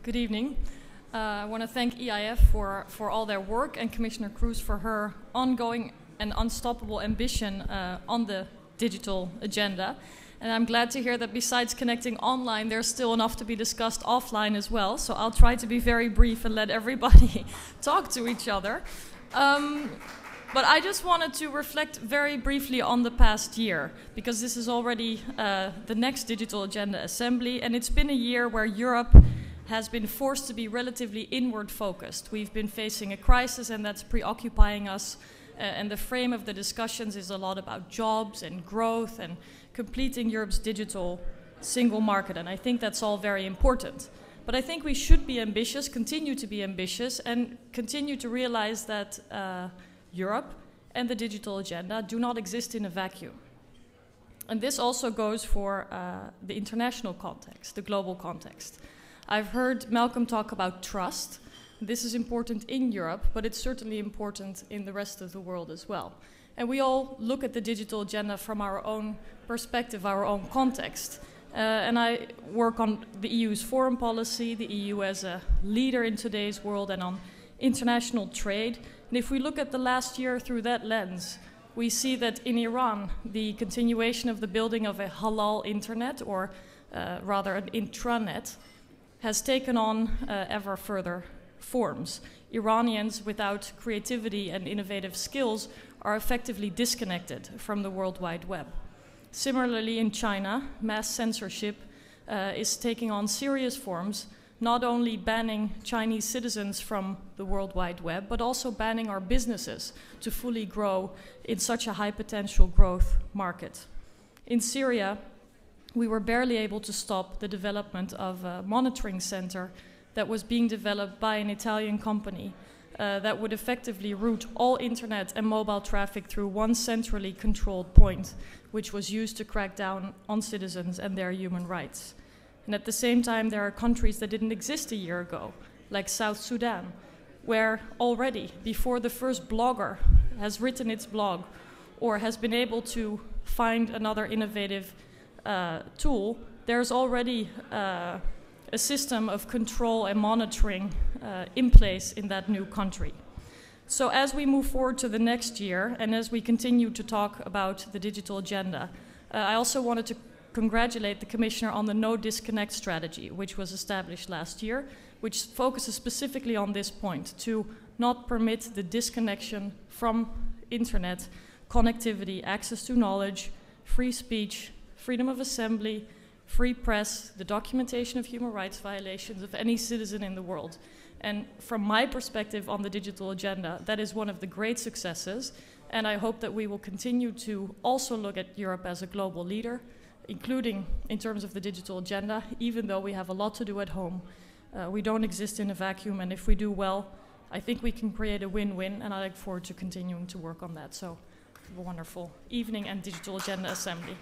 Good evening. I want to thank EIF for all their work and Commissioner Kroes for her ongoing and unstoppable ambition on the digital agenda. And I'm glad to hear that besides connecting online, there's still enough to be discussed offline as well. So I'll try to be very brief and let everybody talk to each other. But I just wanted to reflect very briefly on the past year, because this is already the next Digital Agenda Assembly, and it's been a year where Europe has been forced to be relatively inward focused. We've been facing a crisis, and that's preoccupying us, and the frame of the discussions is a lot about jobs and growth and completing Europe's digital single market, and I think that's all very important. But I think we should be ambitious, continue to be ambitious, and continue to realize that Europe and the digital agenda do not exist in a vacuum. And this also goes for the international context, the global context. I've heard Malcolm talk about trust. This is important in Europe, but it's certainly important in the rest of the world as well. And we all look at the digital agenda from our own perspective, our own context. And I work on the EU's foreign policy, the EU as a leader in today's world, and on international trade. And if we look at the last year through that lens, we see that in Iran, the continuation of the building of a halal internet, or rather an intranet, has taken on ever further forms. Iranians without creativity and innovative skills are effectively disconnected from the World Wide Web. Similarly, in China, mass censorship is taking on serious forms, not only banning Chinese citizens from the World Wide Web, but also banning our businesses to fully grow in such a high potential growth market. In Syria, we were barely able to stop the development of a monitoring center that was being developed by an Italian company that would effectively route all internet and mobile traffic through one centrally controlled point, which was used to crack down on citizens and their human rights. And at the same time, there are countries that didn't exist a year ago, like South Sudan, where already, before the first blogger has written its blog or has been able to find another innovative tool, there's already a system of control and monitoring in place in that new country. So as we move forward to the next year, and as we continue to talk about the digital agenda, I also wanted to congratulate the Commissioner on the no disconnect strategy, which was established last year, which focuses specifically on this point, to not permit the disconnection from internet, connectivity, access to knowledge, free speech, freedom of assembly, free press, the documentation of human rights violations of any citizen in the world. And from my perspective on the digital agenda, that is one of the great successes, and I hope that we will continue to also look at Europe as a global leader, including in terms of the digital agenda, even though we have a lot to do at home. We don't exist in a vacuum, and if we do well, I think we can create a win-win, and I look forward to continuing to work on that. So have a wonderful evening and Digital Agenda Assembly.